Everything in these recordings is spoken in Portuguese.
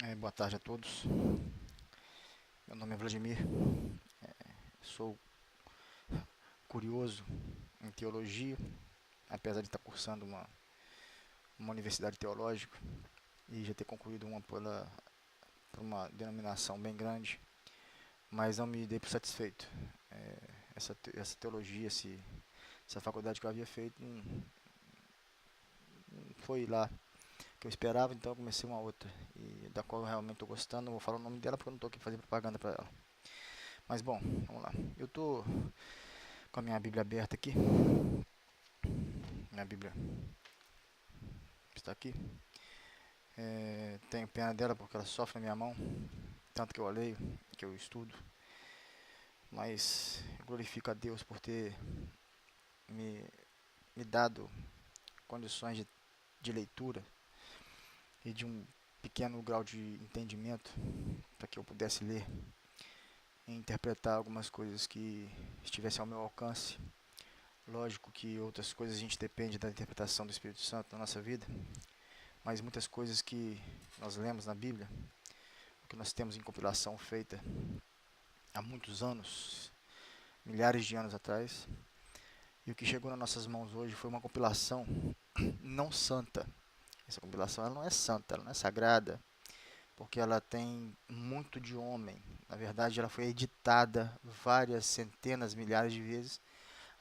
Boa tarde a todos. Meu nome é Vladimir. Sou curioso em teologia, apesar de estar cursando uma universidade teológica e já ter concluído uma por uma denominação bem grande, mas não me dei por satisfeito. Essa teologia, essa faculdade que eu havia feito, não foi lá que eu esperava, então eu comecei uma outra, e da qual eu realmente estou gostando. Não vou falar o nome dela porque eu não estou aqui fazendo propaganda para ela. Mas bom, vamos lá. Eu estou com a minha Bíblia aberta aqui. Minha Bíblia está aqui. Tenho pena dela porque ela sofre na minha mão, tanto que eu a leio, que eu estudo. Mas glorifico a Deus por ter me, me dado condições de leitura e de um pequeno grau de entendimento para que eu pudesse ler e interpretar algumas coisas que estivessem ao meu alcance. Lógico que outras coisas a gente depende da interpretação do Espírito Santo na nossa vida, mas muitas coisas que nós lemos na Bíblia, que nós temos em compilação feita há muitos anos, milhares de anos atrás, e o que chegou nas nossas mãos hoje foi uma compilação não santa. Essa compilação ela não é santa, ela não é sagrada, porque ela tem muito de homem. Na verdade, ela foi editada várias centenas, milhares de vezes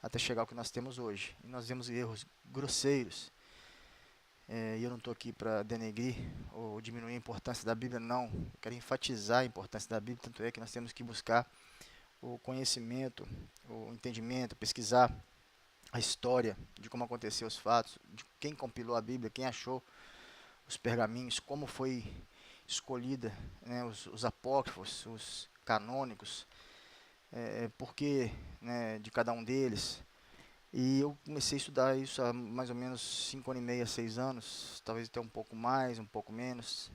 até chegar ao que nós temos hoje. E nós vemos erros grosseiros. E eu não estou aqui para denegrir ou diminuir a importância da Bíblia, não. Eu quero enfatizar a importância da Bíblia, tanto é que nós temos que buscar o conhecimento, o entendimento, pesquisar a história de como aconteceu os fatos, de quem compilou a Bíblia, quem achou os pergaminhos, como foi escolhida, né, os apócrifos, os canônicos, porque, né, de cada um deles. E eu comecei a estudar isso há mais ou menos 5 anos e meio, 6 anos, talvez até um pouco mais, um pouco menos,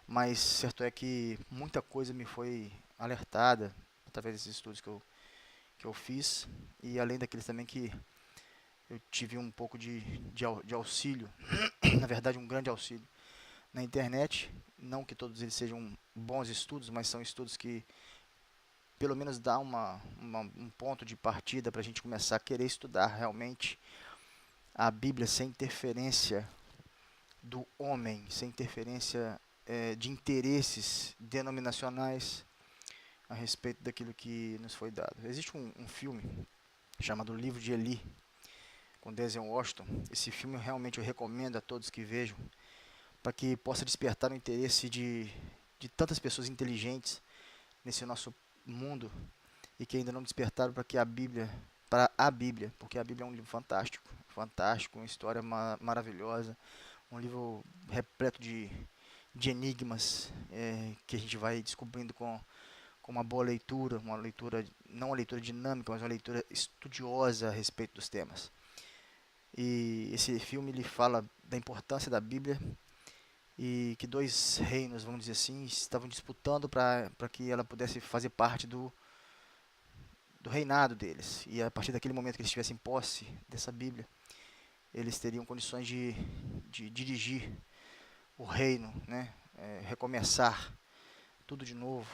mas certo é que muita coisa me foi alertada através desses estudos que eu fiz, e além daqueles também que eu tive um pouco de auxílio, na verdade um grande auxílio, na internet. Não que todos eles sejam bons estudos, mas são estudos que pelo menos dá um ponto de partida para a gente começar a querer estudar realmente a Bíblia sem interferência do homem, sem interferência de interesses denominacionais a respeito daquilo que nos foi dado. Existe um filme chamado Livro de Eli, com Denzel Washington. Esse filme realmente eu recomendo a todos que vejam, para que possa despertar o interesse de tantas pessoas inteligentes nesse nosso mundo e que ainda não despertaram para a Bíblia, porque a Bíblia é um livro fantástico, fantástico, uma história maravilhosa, um livro repleto de enigmas que a gente vai descobrindo com uma boa leitura, uma leitura, não uma leitura dinâmica, mas uma leitura estudiosa a respeito dos temas. E esse filme ele fala da importância da Bíblia e que dois reinos, vamos dizer assim, estavam disputando para que ela pudesse fazer parte do reinado deles. E a partir daquele momento que eles tivessem posse dessa Bíblia, eles teriam condições de dirigir o reino, né? Recomeçar tudo de novo,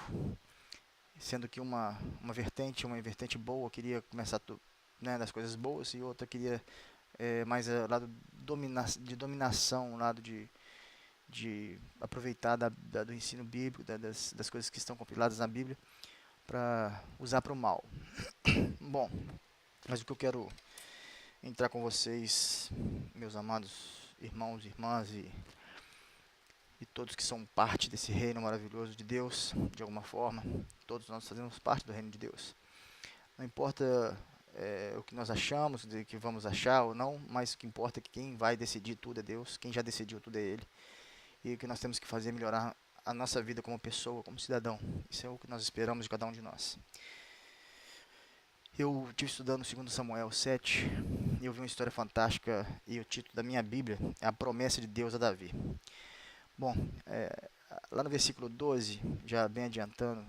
sendo que uma vertente boa queria começar né, das coisas boas e outra queria mais lado de dominação, um lado de aproveitar do ensino bíblico, das coisas que estão compiladas na Bíblia, para usar para o mal. Bom, mas o que eu quero entrar com vocês, meus amados irmãos e irmãs e todos que são parte desse reino maravilhoso de Deus, de alguma forma, todos nós fazemos parte do reino de Deus. Não importa o que nós achamos, de que vamos achar ou não, mas o que importa é que quem vai decidir tudo é Deus, quem já decidiu tudo é Ele. E o que nós temos que fazer é melhorar a nossa vida como pessoa, como cidadão. Isso é o que nós esperamos de cada um de nós. Eu estive estudando 2 Samuel 7 e eu vi uma história fantástica e o título da minha Bíblia é A Promessa de Deus a Davi. Bom, lá no versículo 12, já bem adiantando,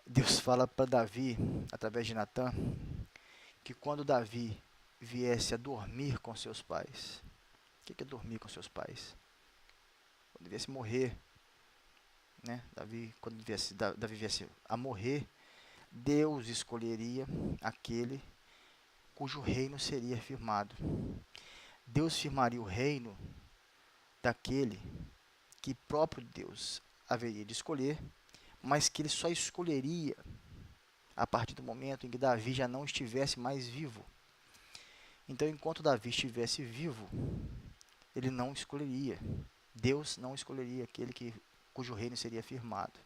Deus fala para Davi, através de Natã, que quando Davi viesse a dormir com seus pais, o que é dormir com seus pais? quando viesse morrer, né? Davi viesse a morrer, Deus escolheria aquele cujo reino seria firmado. Deus firmaria o reino daquele que próprio Deus haveria de escolher, mas que ele só escolheria a partir do momento em que Davi já não estivesse mais vivo. Então, enquanto Davi estivesse vivo, ele não escolheria. Deus não escolheria aquele cujo reino seria firmado.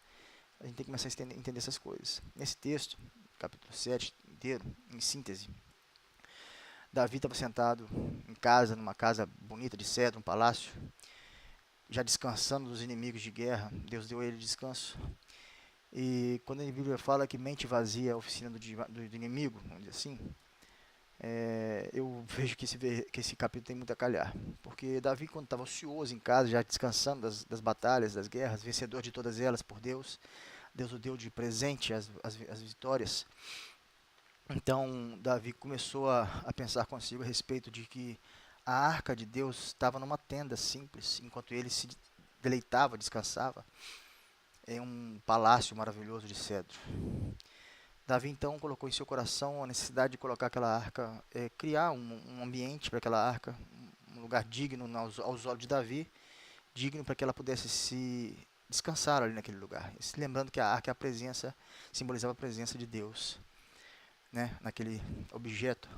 A gente tem que começar a entender essas coisas. Nesse texto, capítulo 7 inteiro, em síntese, Davi estava sentado em casa, numa casa bonita de cedro, um palácio, já descansando dos inimigos de guerra. Deus deu a ele descanso. E quando a Bíblia fala que mente vazia é a oficina do inimigo, vamos dizer assim, eu vejo que esse capítulo tem muito a calhar. Porque Davi, quando estava ocioso em casa, já descansando das batalhas, das guerras, vencedor de todas elas por Deus, Deus o deu de presente as vitórias. Então, Davi começou a pensar consigo a respeito de que a arca de Deus estava numa tenda simples, enquanto ele se deleitava, descansava, em um palácio maravilhoso de cedro. Davi então colocou em seu coração a necessidade de colocar aquela arca, criar um ambiente para aquela arca, um lugar digno aos olhos de Davi, digno para que ela pudesse se descansar ali naquele lugar. E se lembrando que a arca é a presença, simbolizava a presença de Deus, né, naquele objeto.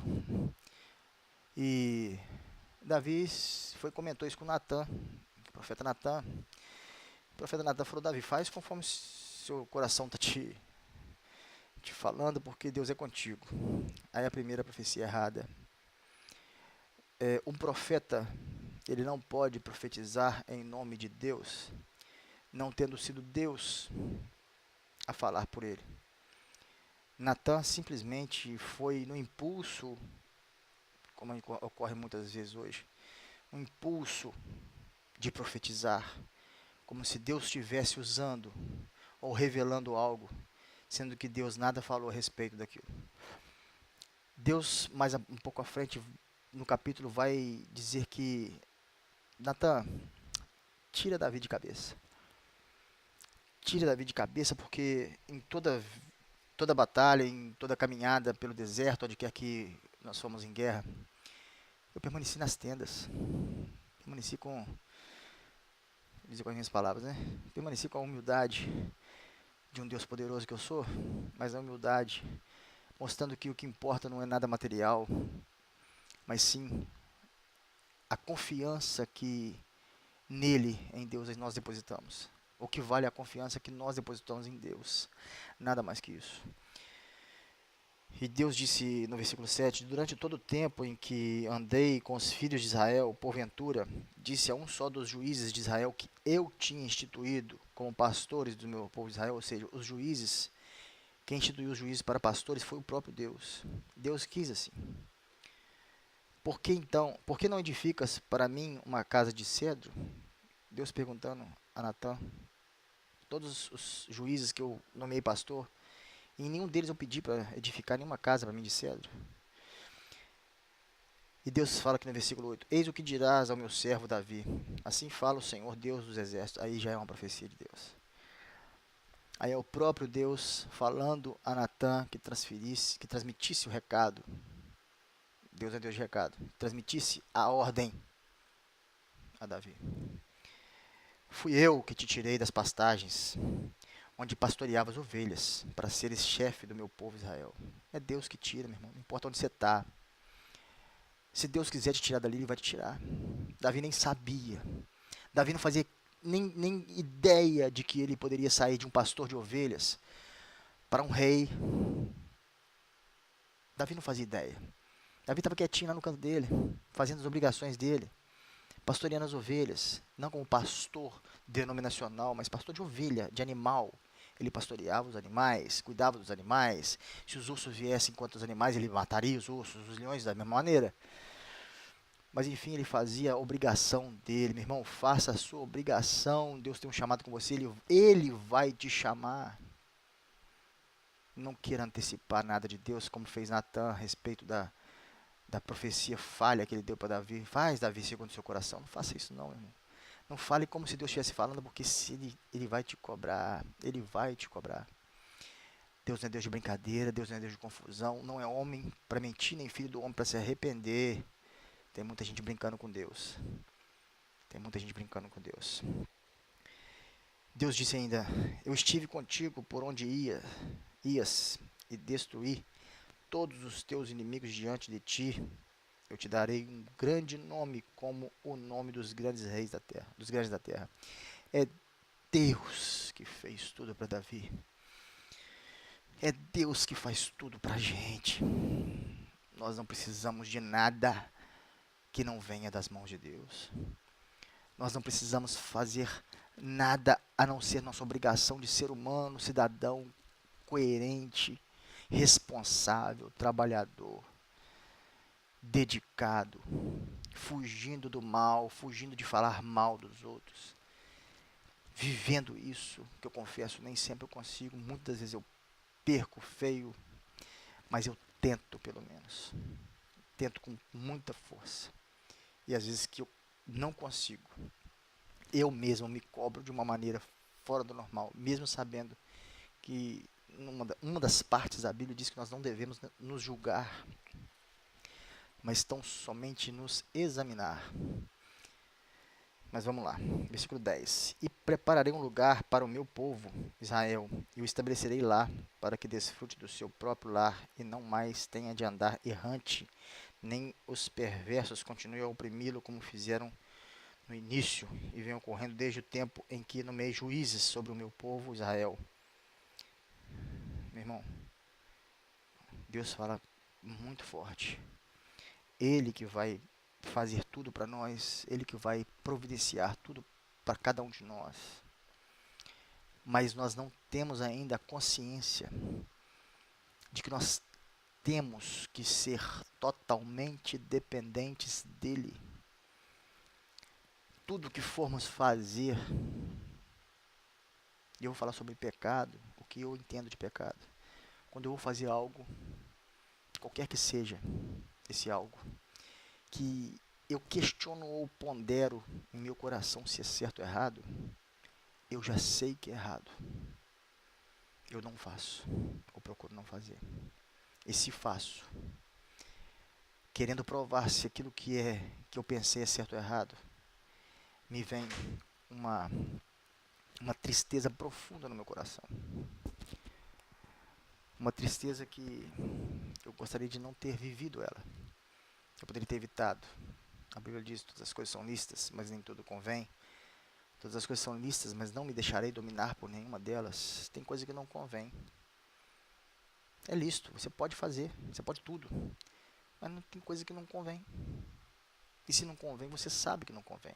E Davi comentou isso com Natan, o profeta Natan. O profeta Natan falou: Davi, faz conforme seu coração está te falando, porque Deus é contigo. Aí a primeira profecia errada. Um profeta, ele não pode profetizar em nome de Deus, não tendo sido Deus a falar por ele. Natan simplesmente foi no impulso, como ocorre muitas vezes hoje, um impulso de profetizar, como se Deus estivesse usando ou revelando algo, sendo que Deus nada falou a respeito daquilo. Deus, mais um pouco à frente, no capítulo, vai dizer que Natan, tira Davi de cabeça. Tira Davi de cabeça, porque em toda batalha, em toda caminhada pelo deserto, onde quer que nós fomos em guerra, eu permaneci nas tendas. Permaneci com, vou dizer com as minhas palavras, né? Permaneci com a humildade de um Deus poderoso que eu sou, mas a humildade, mostrando que o que importa não é nada material, mas sim a confiança que nele, em Deus, nós depositamos. O que vale a confiança que nós depositamos em Deus. Nada mais que isso. E Deus disse no versículo 7, durante todo o tempo em que andei com os filhos de Israel, porventura, disse a um só dos juízes de Israel que eu tinha instituído como pastores do meu povo de Israel, ou seja, os juízes, quem instituiu os juízes para pastores foi o próprio Deus. Deus quis assim. Por que não edificas para mim uma casa de cedro? Deus perguntando a Natã. Todos os juízes que eu nomeei pastor, em nenhum deles eu pedi para edificar nenhuma casa para mim de cedro. E Deus fala aqui no versículo 8, eis o que dirás ao meu servo Davi, assim fala o Senhor Deus dos exércitos. Aí já é uma profecia de Deus. Aí é o próprio Deus falando a Natã que transmitisse o recado. Deus é Deus de recado. Transmitisse a ordem a Davi. Fui eu que te tirei das pastagens, onde pastoreavas ovelhas, para seres chefe do meu povo Israel. É Deus que tira, meu irmão. Não importa onde você está. Se Deus quiser te tirar dali, Ele vai te tirar. Davi nem sabia. Davi não fazia nem ideia de que ele poderia sair de um pastor de ovelhas para um rei. Davi não fazia ideia. Davi estava quietinho lá no canto dele, fazendo as obrigações dele, pastoreando as ovelhas, não como pastor denominacional, mas pastor de ovelha, de animal. Ele pastoreava os animais, cuidava dos animais. Se os ursos viessem contra os animais, ele mataria os ursos, os leões da mesma maneira. Mas enfim, ele fazia a obrigação dele. Meu irmão, faça a sua obrigação. Deus tem um chamado com você, ele vai te chamar. Não queira antecipar nada de Deus, como fez Natan a respeito da profecia falha que ele deu para Davi. Faz, Davi, segundo o seu coração. Não faça isso não, meu irmão. Não fale como se Deus estivesse falando, porque se ele vai te cobrar. Ele vai te cobrar. Deus não é Deus de brincadeira, Deus não é Deus de confusão, não é homem para mentir, nem filho do homem para se arrepender. Tem muita gente brincando com Deus. Tem muita gente brincando com Deus. Deus disse ainda: eu estive contigo por onde ias e destruí todos os teus inimigos diante de ti. Eu te darei um grande nome como o nome dos grandes reis da terra, dos grandes da terra. É Deus que fez tudo para Davi. É Deus que faz tudo para a gente. Nós não precisamos de nada que não venha das mãos de Deus. Nós não precisamos fazer nada a não ser nossa obrigação de ser humano, cidadão, coerente, responsável, trabalhador, dedicado, fugindo do mal, fugindo de falar mal dos outros, vivendo isso, que eu confesso, nem sempre eu consigo, muitas vezes eu perco feio, mas eu tento pelo menos, tento com muita força, e às vezes que eu não consigo, eu mesmo me cobro de uma maneira fora do normal, mesmo sabendo que uma das partes da Bíblia diz que nós não devemos nos julgar, mas tão somente nos examinar. Mas vamos lá, versículo 10. E prepararei um lugar para o meu povo, Israel, e o estabelecerei lá, para que desfrute do seu próprio lar, e não mais tenha de andar errante, nem os perversos continuem a oprimi-lo, como fizeram no início, e vem ocorrendo desde o tempo em que nomeei juízes sobre o meu povo, Israel. Meu irmão, Deus fala muito forte. Ele que vai fazer tudo para nós, Ele que vai providenciar tudo para cada um de nós. Mas nós não temos ainda a consciência de que nós temos que ser totalmente dependentes dEle. Tudo que formos fazer, e eu vou falar sobre pecado, o que eu entendo de pecado. Quando eu vou fazer algo, qualquer que seja esse algo, que eu questiono ou pondero em meu coração se é certo ou errado, eu já sei que é errado. Eu não faço, ou procuro não fazer. E se faço, querendo provar se aquilo que eu pensei é certo ou errado, me vem uma tristeza profunda no meu coração. Uma tristeza que eu gostaria de não ter vivido ela. Eu poderia ter evitado. A Bíblia diz: todas as coisas são lícitas, mas nem tudo convém. Todas as coisas são lícitas, mas não me deixarei dominar por nenhuma delas. Tem coisa que não convém. É lícito, você pode fazer, você pode tudo. Mas não tem coisa que não convém. E se não convém, você sabe que não convém.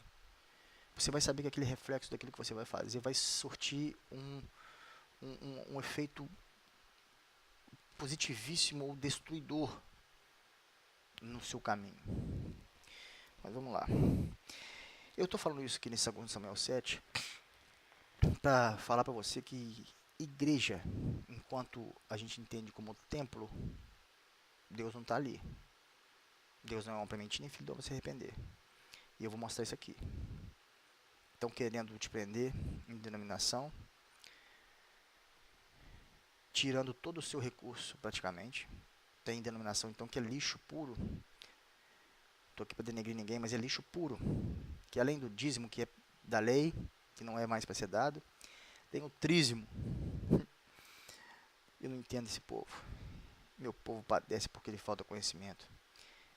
Você vai saber que aquele reflexo daquilo que você vai fazer vai surtir um efeito positivíssimo ou destruidor no seu caminho. Mas vamos lá. Eu estou falando isso aqui nesse 2 Samuel 7 para falar para você que igreja, enquanto a gente entende como templo, Deus não está ali. Deus não é homem para mentir, nem filho do homem para se arrepender. E eu vou mostrar isso aqui. Estão querendo te prender em denominação, tirando todo o seu recurso praticamente. Tem denominação então que é lixo puro. Estou aqui para denegrir ninguém, mas é lixo puro. Que além do dízimo, que é da lei, que não é mais para ser dado, tem o trízimo. Eu não entendo esse povo. Meu povo padece porque lhe falta conhecimento.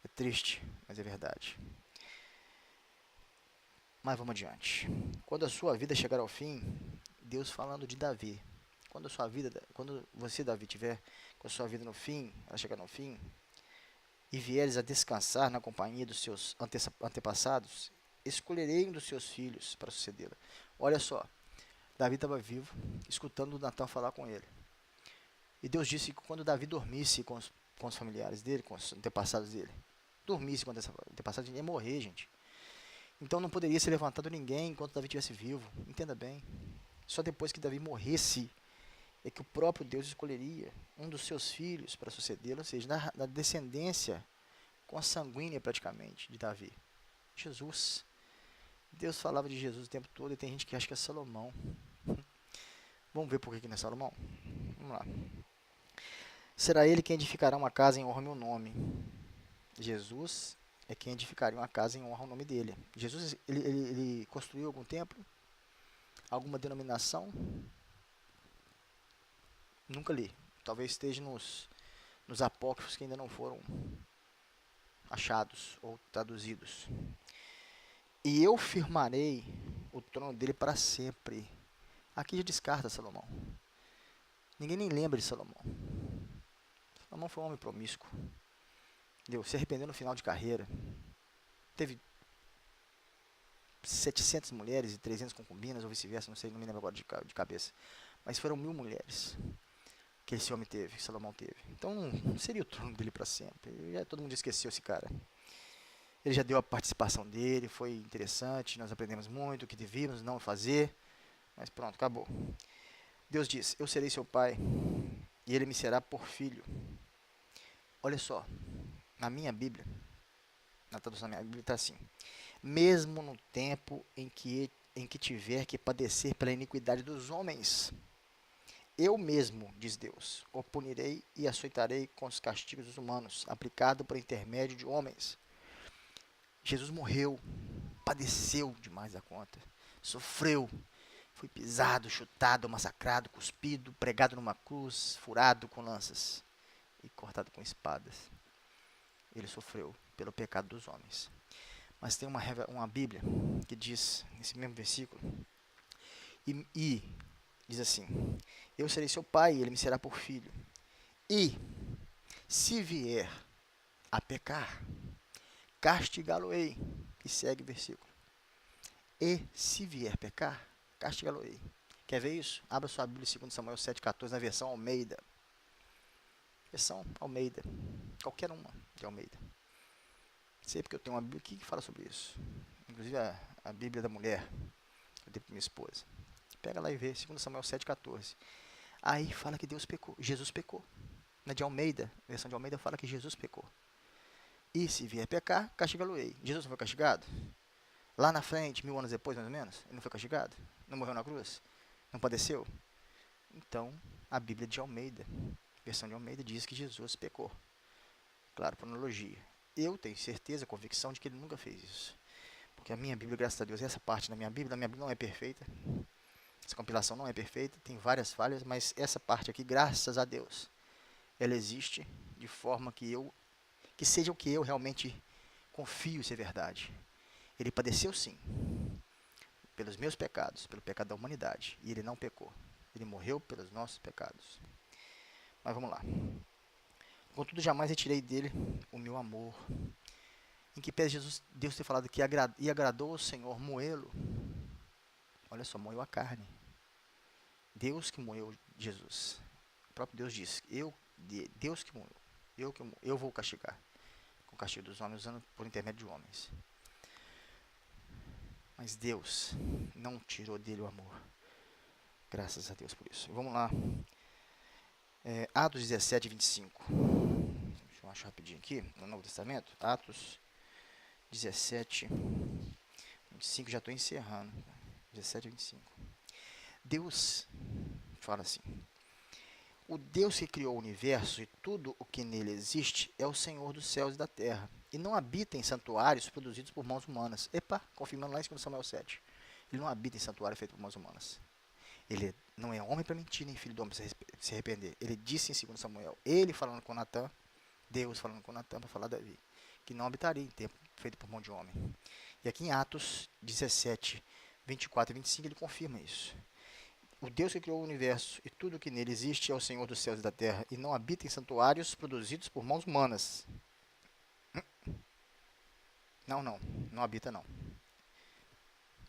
É triste, mas é verdade. Mas vamos adiante. Quando a sua vida chegar ao fim, Deus falando de Davi. Quando você, Davi, tiver com a sua vida no fim, ela chegar no fim, e vieres a descansar na companhia dos seus antepassados, escolherei um dos seus filhos para sucedê-la. Olha só, Davi estava vivo, escutando Natan falar com ele. E Deus disse que quando Davi dormisse com os familiares dele, com os antepassados dele, dormisse com os antepassados, ele ia morrer, gente. Então não poderia ser levantado ninguém enquanto Davi estivesse vivo. Entenda bem. Só depois que Davi morresse é que o próprio Deus escolheria um dos seus filhos para sucedê-lo, ou seja, na descendência consanguínea praticamente de Davi. Jesus. Deus falava de Jesus o tempo todo e tem gente que acha que é Salomão. Vamos ver por que não é Salomão? Vamos lá. Será ele quem edificará uma casa em honra ao meu nome. Jesus é quem edificaria uma casa em honra ao nome dele. Jesus, ele construiu algum templo? Alguma denominação? Nunca li. Talvez esteja nos apócrifos que ainda não foram achados ou traduzidos. E eu firmarei o trono dele para sempre. Aqui já descarta Salomão. Ninguém nem lembra de Salomão. Salomão foi um homem promíscuo. Entendeu? Se arrependeu no final de carreira. Teve 700 mulheres e 300 concubinas, ou vice-versa, não sei, não me lembro agora de cabeça. Mas foram 1000 mulheres que esse homem teve, que Salomão teve. Então não seria o trono dele para sempre. Todo mundo esqueceu esse cara. Ele já deu a participação dele, foi interessante, nós aprendemos muito o que devíamos não fazer, mas pronto, acabou. Deus diz: eu serei seu pai e ele me será por filho. Olha só, na minha Bíblia, na tradução da minha Bíblia está assim: mesmo no tempo em que tiver que padecer pela iniquidade dos homens, eu mesmo, diz Deus, o punirei e açoitarei com os castigos dos humanos, aplicado por intermédio de homens. Jesus morreu, padeceu demais da conta, sofreu, foi pisado, chutado, massacrado, cuspido, pregado numa cruz, furado com lanças e cortado com espadas. Ele sofreu pelo pecado dos homens. Mas tem uma Bíblia que diz, nesse mesmo versículo, e diz assim: eu serei seu pai e ele me será por filho. E, se vier a pecar, castigá-lo-ei. E segue o versículo. E, se vier pecar, castigá-lo-ei. Quer ver isso? Abra sua Bíblia, 2 Samuel 7,14, na versão Almeida. Versão Almeida. Qualquer uma de Almeida. Sei porque eu tenho uma Bíblia aqui que fala sobre isso. Inclusive a Bíblia da mulher. Eu dei para minha esposa. Pega lá e vê, 2 Samuel 7,14. Aí fala que Deus pecou. Jesus pecou. Na de Almeida, a versão de Almeida fala que Jesus pecou. E se vier pecar, castigá-lo-ei. Jesus não foi castigado? Lá na frente, 1000 anos depois, mais ou menos, ele não foi castigado? Não morreu na cruz? Não padeceu? Então, a Bíblia de Almeida, a versão de Almeida, diz que Jesus pecou. Claro, por analogia. Eu tenho certeza, convicção de que ele nunca fez isso. Porque a minha Bíblia, graças a Deus, essa parte da minha Bíblia não é perfeita. Essa compilação não é perfeita, tem várias falhas, mas essa parte aqui, graças a Deus, ela existe de forma que seja o que eu realmente confio ser verdade. Ele padeceu sim, pelos meus pecados, pelo pecado da humanidade, e ele não pecou. Ele morreu pelos nossos pecados. Mas vamos lá. Contudo, jamais retirei dele o meu amor. Em que pese Deus ter falado que agradou ao Senhor moê-lo. Olha só, moeu a carne. Deus que moeu Jesus. O próprio Deus disse: Deus que moeu. Eu vou castigar. Com o castigo dos homens, usando por intermédio de homens. Mas Deus não tirou dele o amor. Graças a Deus por isso. Vamos lá. Atos 17, 25. Deixa eu achar rapidinho aqui, no Novo Testamento. Atos 17, 25. Já estou encerrando. 17, 25. Deus fala assim: o Deus que criou o universo e tudo o que nele existe é o Senhor dos céus e da terra, e não habita em santuários produzidos por mãos humanas. Epa, confirmando lá em 2 Samuel 7. Ele não habita em santuário feito por mãos humanas. Ele não é homem para mentir, nem filho do homem para se arrepender. Ele disse em 2 Samuel, ele falando com Natã, Deus falando com Natã para falar a Davi, que não habitaria em templo feito por mão de homem. E aqui em Atos 17, 24 e 25 ele confirma isso. O Deus que criou o universo e tudo o que nele existe é o Senhor dos céus e da terra, e não habita em santuários produzidos por mãos humanas. Não habita não.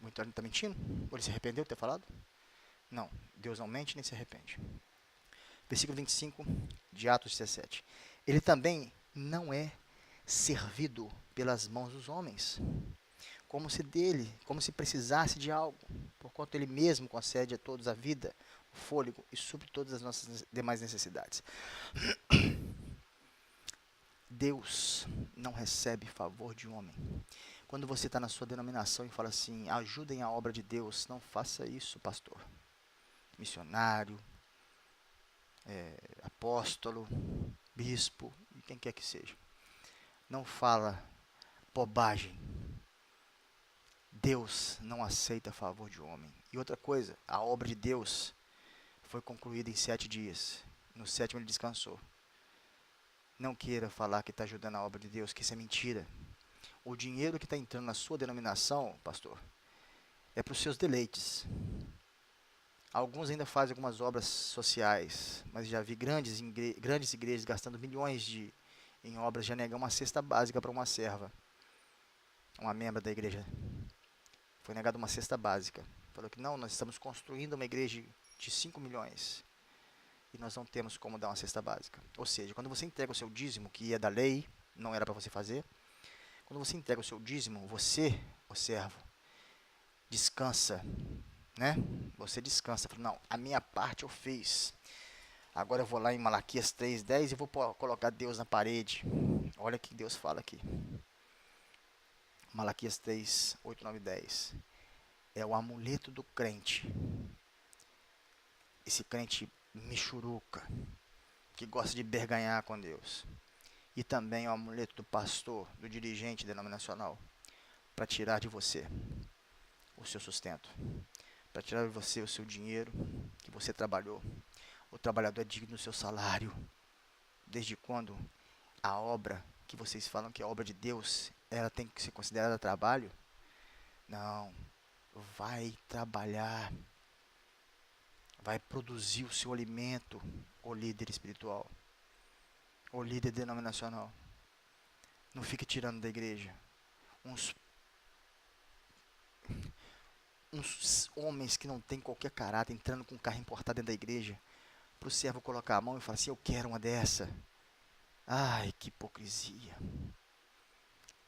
O Antônio está mentindo? Ou ele se arrependeu de ter falado? Não, Deus não mente nem se arrepende. Versículo 25 de Atos 17. Ele também não é servido pelas mãos dos homens, como se precisasse de algo, porquanto ele mesmo concede a todos a vida, o fôlego e supre todas as nossas demais necessidades. Deus não recebe favor de homem, Quando você está na sua denominação e fala assim, ajudem a obra de Deus, não faça isso, pastor. Missionário, apóstolo, bispo, e quem quer que seja. Não fala bobagem. Deus não aceita favor de homem. E outra coisa, a obra de Deus foi concluída em 7 dias. No 7º ele descansou. Não queira falar que está ajudando a obra de Deus, que isso é mentira. O dinheiro que está entrando na sua denominação, pastor, é para os seus deleites. Alguns ainda fazem algumas obras sociais, mas já vi grandes igrejas gastando milhões em obras, já negando uma cesta básica para uma serva, uma membro da igreja. Foi negada uma cesta básica. Falou que não, nós estamos construindo uma igreja de 5 milhões e nós não temos como dar uma cesta básica. Ou seja, quando você entrega o seu dízimo, que é da lei, não era para você fazer, quando você entrega o seu dízimo, você, o servo, descansa, né? Você descansa. Fala, não, a minha parte eu fiz. Agora eu vou lá em Malaquias 3:10 e vou colocar Deus na parede. Olha o que Deus fala aqui. Malaquias 3, 8, 9 e 10. É o amuleto do crente. Esse crente michuruca, que gosta de berganhar com Deus. E também é o amuleto do pastor, do dirigente denominacional, para tirar de você o seu sustento, para tirar de você o seu dinheiro que você trabalhou. O trabalhador é digno do seu salário. Desde quando a obra que vocês falam que é obra de Deus, ela tem que ser considerada trabalho? Não. Vai trabalhar. Vai produzir o seu alimento, o líder espiritual, o líder denominacional. Não fique tirando da igreja uns homens que não tem qualquer caráter, entrando com um carro importado dentro da igreja, para o servo colocar a mão e falar assim, eu quero uma dessa. Ai, que hipocrisia.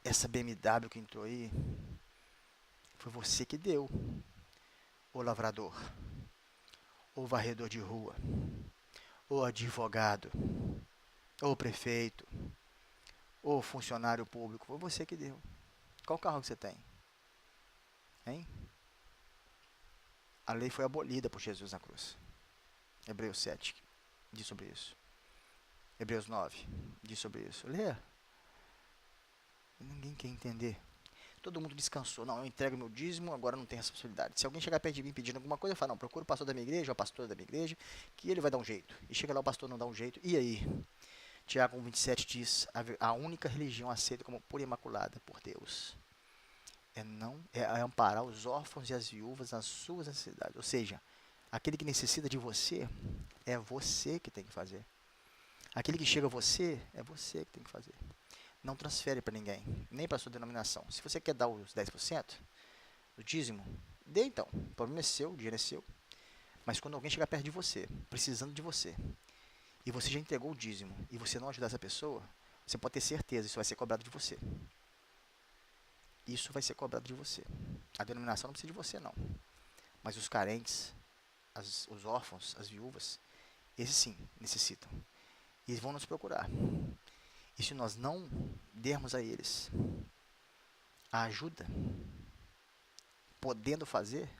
Essa BMW que entrou aí, foi você que deu. O lavrador, o varredor de rua, o advogado, o prefeito, o funcionário público, foi você que deu. Qual carro que você tem? Hein? A lei foi abolida por Jesus na cruz. Hebreus 7 diz sobre isso. Hebreus 9 diz sobre isso. Lê. Ninguém quer entender. Todo mundo descansou. Não, eu entrego meu dízimo, agora não tem responsabilidade. Se alguém chegar perto de mim pedindo alguma coisa, eu falo, não, procura o pastor da minha igreja, ou a pastora da minha igreja, que ele vai dar um jeito. E chega lá, o pastor não dá um jeito. E aí? Tiago 1:27 diz, a única religião aceita como pura e imaculada por Deus é amparar os órfãos e as viúvas nas suas necessidades. Ou seja, aquele que necessita de você, é você que tem que fazer. Aquele que chega a você, é você que tem que fazer. Não transfere para ninguém, nem para sua denominação. Se você quer dar os 10% do dízimo, dê então. O problema é seu, o dinheiro é seu. Mas quando alguém chegar perto de você, precisando de você, e você já entregou o dízimo, e você não ajudar essa pessoa, você pode ter certeza, isso vai ser cobrado de você. Isso vai ser cobrado de você. A denominação não precisa de você, não. Mas os carentes, os órfãos, as viúvas, esses sim necessitam. E eles vão nos procurar. E se nós não dermos a eles a ajuda, podendo fazer,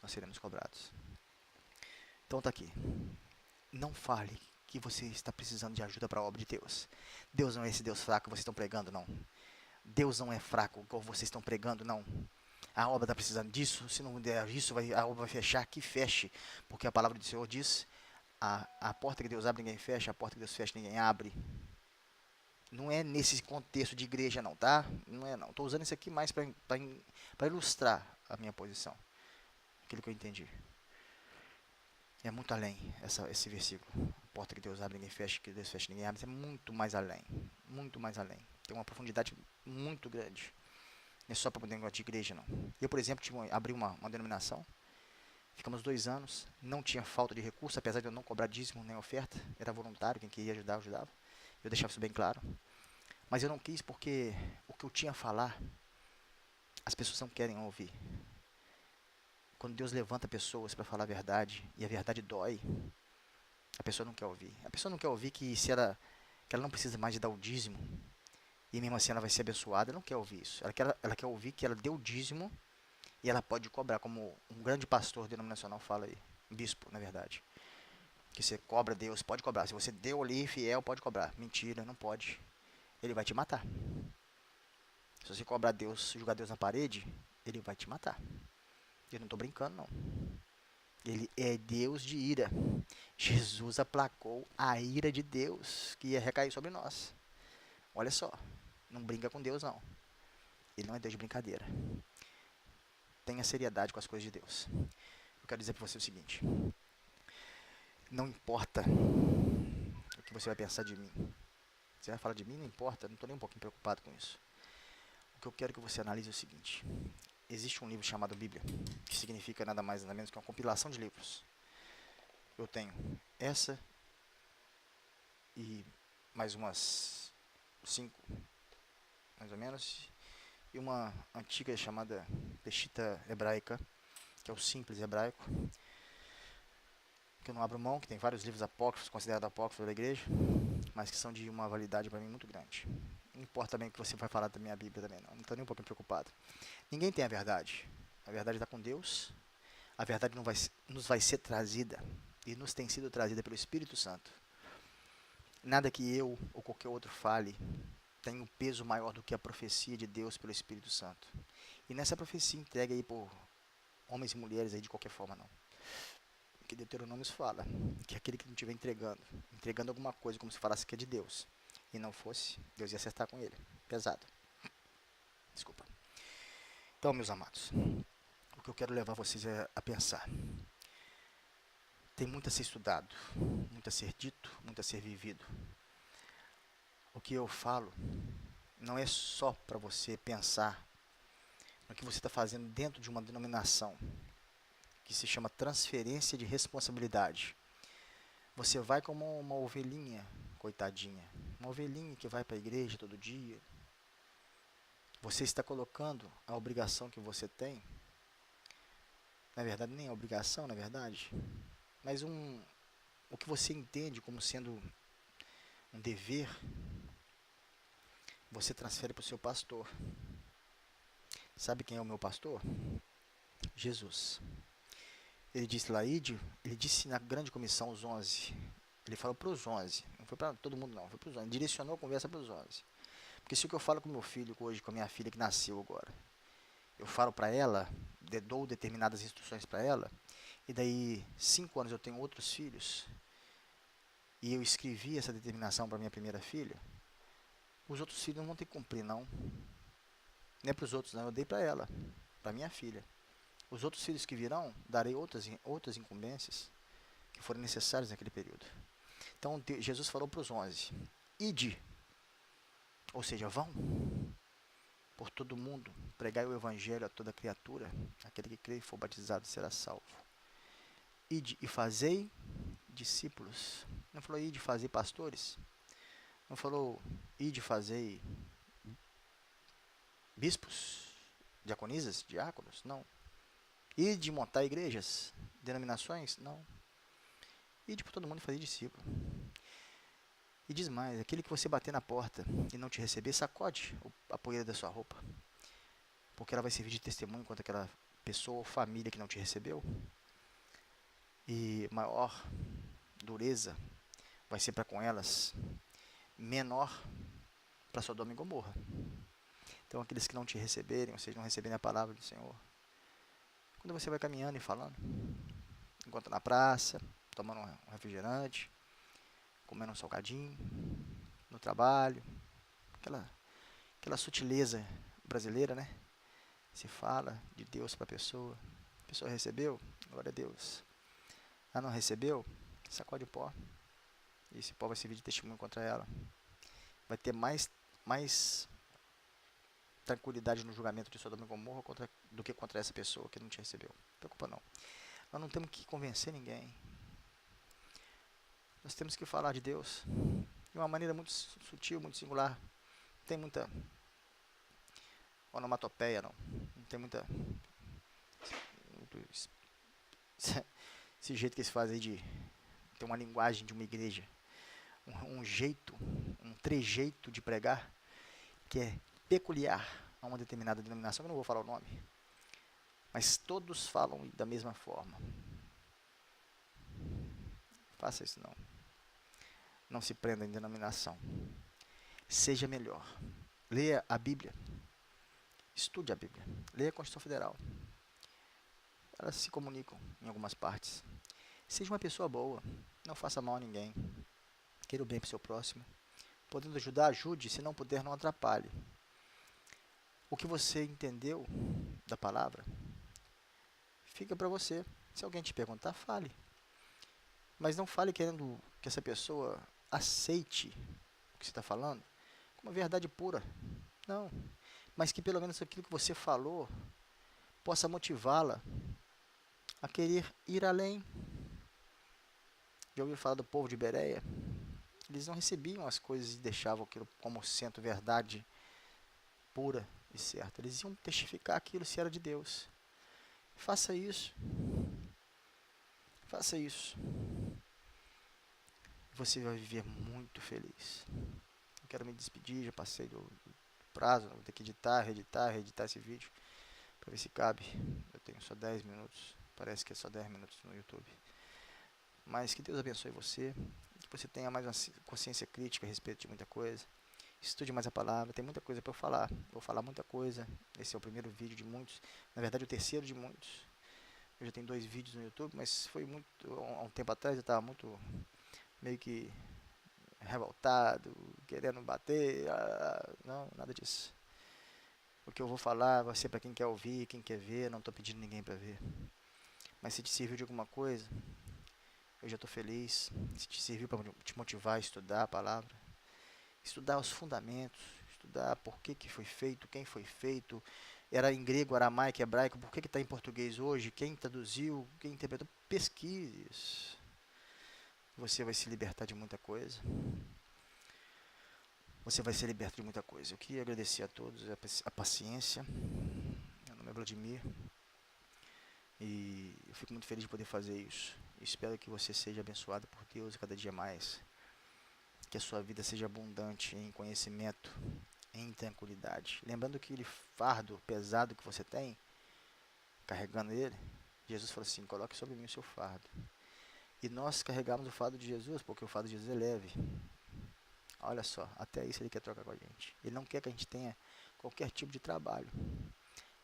nós seremos cobrados. Então tá aqui. Não fale que você está precisando de ajuda para a obra de Deus. Deus não é esse Deus fraco que vocês estão pregando, não. Deus não é fraco igual vocês estão pregando, não. A obra está precisando disso, se não der isso, a obra vai fechar, que feche. Porque a palavra do Senhor diz, a porta que Deus abre, ninguém fecha, a porta que Deus fecha, ninguém abre. Não é nesse contexto de igreja não, tá? Não é não. Estou usando isso aqui mais para ilustrar a minha posição. Aquilo que eu entendi. É muito além esse versículo. A porta que Deus abre, ninguém fecha, que Deus fecha, ninguém abre. É muito mais além. Muito mais além. Tem uma profundidade muito grande. Não é só para o negócio de igreja, não. Eu, por exemplo, abri uma denominação. Ficamos 2 anos. Não tinha falta de recurso, apesar de eu não cobrar dízimo nem oferta. Era voluntário, quem queria ajudar, ajudava. Eu deixava isso bem claro. Mas eu não quis porque o que eu tinha a falar, as pessoas não querem ouvir. Quando Deus levanta pessoas para falar a verdade, e a verdade dói, a pessoa não quer ouvir. A pessoa não quer ouvir que ela não precisa mais de dar o dízimo, e mesmo assim ela vai ser abençoada, ela não quer ouvir isso. Ela quer ouvir que ela deu o dízimo e ela pode cobrar, como um grande pastor denominacional fala aí, bispo, na verdade. Que você cobra Deus, pode cobrar. Se você deu ali fiel, pode cobrar. Mentira, não pode. Ele vai te matar. Se você cobrar Deus, jogar Deus na parede, ele vai te matar. Eu não estou brincando, não. Ele é Deus de ira. Jesus aplacou a ira de Deus que ia recair sobre nós. Olha só, não brinca com Deus, não. Ele não é Deus de brincadeira. Tenha seriedade com as coisas de Deus. Eu quero dizer para você o seguinte: não importa o que você vai pensar de mim. Você vai falar de mim, não importa, não estou nem um pouquinho preocupado com isso. O que eu quero que você analise é o seguinte: existe um livro chamado Bíblia, que significa nada mais nada menos que uma compilação de livros. Eu tenho essa e mais umas 5, mais ou menos, e uma antiga chamada Peshitta Hebraica, que é o Simples Hebraico, que eu não abro mão, que tem vários livros apócrifos, considerados apócrifos da igreja, mas que são de uma validade para mim muito grande. Não importa também o que você vai falar da minha Bíblia também, não estou nem um pouquinho preocupado. Ninguém tem a verdade está com Deus, a verdade não vai, nos vai ser trazida, e nos tem sido trazida pelo Espírito Santo. Nada que eu ou qualquer outro fale tem um peso maior do que a profecia de Deus pelo Espírito Santo. E nessa profecia entregue aí por homens e mulheres aí de qualquer forma, não. Que Deuteronômio fala que aquele que não estiver entregando alguma coisa como se falasse que é de Deus, e não fosse, Deus ia acertar com ele. Pesado. Desculpa. Então, meus amados, o que eu quero levar vocês a pensar. Tem muito a ser estudado, muito a ser dito, muito a ser vivido. O que eu falo não é só para você pensar no que você está fazendo dentro de uma denominação que se chama transferência de responsabilidade. Você vai como uma ovelhinha, coitadinha, uma ovelhinha que vai para a igreja todo dia. Você está colocando a obrigação que você tem, na verdade nem a obrigação, na verdade, mas o que você entende como sendo um dever, você transfere para o seu pastor. Sabe quem é o meu pastor? Jesus. Ele disse lá, ele disse na grande comissão, os 11. Ele falou para os 11, não foi para todo mundo não, foi para os 11. Ele direcionou a conversa para os 11. Porque se o que eu falo com meu filho hoje, com a minha filha que nasceu agora, eu falo para ela, dou determinadas instruções para ela, e daí 5 anos eu tenho outros filhos, e eu escrevi essa determinação para minha primeira filha, os outros filhos não vão ter que cumprir, não. Não é para os outros, não. Eu dei para ela, para minha filha. Os outros filhos que virão, darei outras incumbências que forem necessárias naquele período. Então, Jesus falou para os 11, ide, ou seja, vão por todo mundo, pregai o evangelho a toda criatura, aquele que crê e for batizado será salvo. Ide e fazei discípulos. Não falou ide fazer pastores, não falou ide fazer bispos, diaconisas, diáconos, não. Ide montar igrejas, denominações, não. Ide por todo mundo e fazer discípulo. E diz mais, aquele que você bater na porta e não te receber, sacode a poeira da sua roupa, porque ela vai servir de testemunho contra aquela pessoa ou família que não te recebeu. E maior dureza vai ser para com elas, menor para Sodoma e Gomorra. Então aqueles que não te receberem, ou seja, não receberem a palavra do Senhor, quando você vai caminhando e falando, enquanto na praça, tomando um refrigerante, comendo um salgadinho, no trabalho, aquela sutileza brasileira, né? Se fala de Deus para a pessoa recebeu, glória a Deus. Ah, não recebeu? Sacode o pó. E esse pó vai servir de testemunho contra ela. Vai ter mais tranquilidade no julgamento de Sodoma e Gomorra do que contra essa pessoa que não te recebeu. Não se preocupa não. Nós não temos que convencer ninguém. Nós temos que falar de Deus de uma maneira muito sutil, muito singular. Não tem muita onomatopeia, não. Não tem muito esse jeito que eles fazem aí de ter uma linguagem de uma igreja. Um jeito, um trejeito de pregar. que é peculiar a uma determinada denominação, eu não vou falar o nome, mas todos falam da mesma forma. Faça isso não. Não se prenda em denominação. Seja melhor. Leia a Bíblia. Estude a Bíblia. Leia a Constituição Federal. Elas se comunicam em algumas partes. Seja uma pessoa boa. Não faça mal a ninguém. Queira o bem para o seu próximo. Podendo ajudar, ajude. Se não puder, não atrapalhe. O que você entendeu da palavra, fica para você. Se alguém te perguntar, fale. Mas não fale querendo que essa pessoa aceite o que você está falando como uma verdade pura. Não. Mas que pelo menos aquilo que você falou possa motivá-la a querer ir além. Já ouviu falar do povo de Bereia? Eles não recebiam as coisas e deixavam aquilo como sendo verdade pura e certa. Eles iam testificar aquilo se era de Deus. Faça isso. Faça isso. Você vai viver muito feliz. Eu quero me despedir, já passei do prazo, vou ter que editar, reeditar esse vídeo para ver se cabe. Eu tenho só 10 minutos, parece que é só 10 minutos no YouTube. Mas que Deus abençoe você, que você tenha mais uma consciência crítica a respeito de muita coisa. Estude mais a palavra, tem muita coisa para eu falar. Vou falar muita coisa. Esse é o primeiro vídeo de muitos, na verdade o terceiro de muitos. Eu já tenho 2 vídeos no YouTube, mas foi muito, há um tempo atrás eu estava muito meio que revoltado, querendo bater, não, nada disso. O que eu vou falar vai ser para quem quer ouvir, quem quer ver, não estou pedindo ninguém para ver. Mas se te serviu de alguma coisa, eu já estou feliz. Se te serviu para te motivar a estudar a palavra, estudar os fundamentos, estudar por que foi feito, quem foi feito, era em grego, aramaico, hebraico, por que está em português hoje, quem traduziu, quem interpretou, pesquise isso. Você vai se libertar de muita coisa. Você vai ser liberto de muita coisa. Eu queria agradecer a todos a paciência. Meu nome é Vladimir. E eu fico muito feliz de poder fazer isso. Espero que você seja abençoado por Deus cada dia mais. Que a sua vida seja abundante em conhecimento, em tranquilidade. Lembrando que aquele fardo pesado que você tem, carregando ele, Jesus falou assim, coloque sobre mim o seu fardo. E nós carregamos o fardo de Jesus, porque o fardo de Jesus é leve. Olha só, até isso ele quer trocar com a gente. Ele não quer que a gente tenha qualquer tipo de trabalho,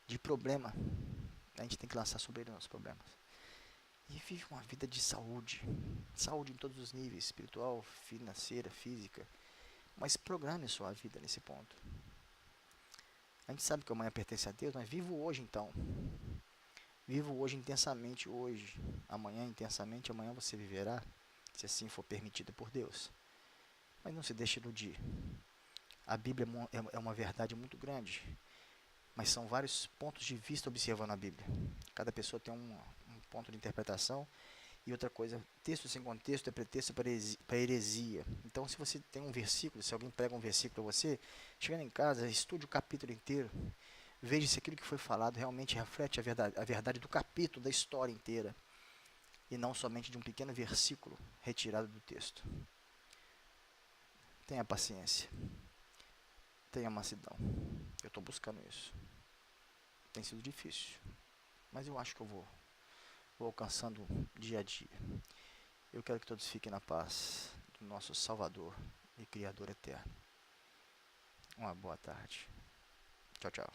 de problema. A gente tem que lançar sobre ele nossos problemas. E vive uma vida de saúde. Saúde em todos os níveis, espiritual, financeira, física. Mas programe sua vida nesse ponto. A gente sabe que amanhã pertence a Deus, mas vivo hoje então. Vivo hoje intensamente hoje. Amanhã intensamente, amanhã você viverá, se assim for permitido por Deus. Mas não se deixe iludir. A Bíblia é uma verdade muito grande, mas são vários pontos de vista observando a Bíblia. Cada pessoa tem um ponto de interpretação. E outra coisa, texto sem contexto é pretexto para heresia. Então, se você tem um versículo, se alguém prega um versículo para você, chegando em casa, estude o capítulo inteiro. Veja se aquilo que foi falado realmente reflete a verdade do capítulo, da história inteira. E não somente de um pequeno versículo retirado do texto. Tenha paciência. Tenha mansidão. Eu estou buscando isso. Tem sido difícil. Mas eu acho que eu vou alcançando dia a dia. Eu quero que todos fiquem na paz do nosso Salvador e Criador eterno. Uma boa tarde. Tchau, tchau.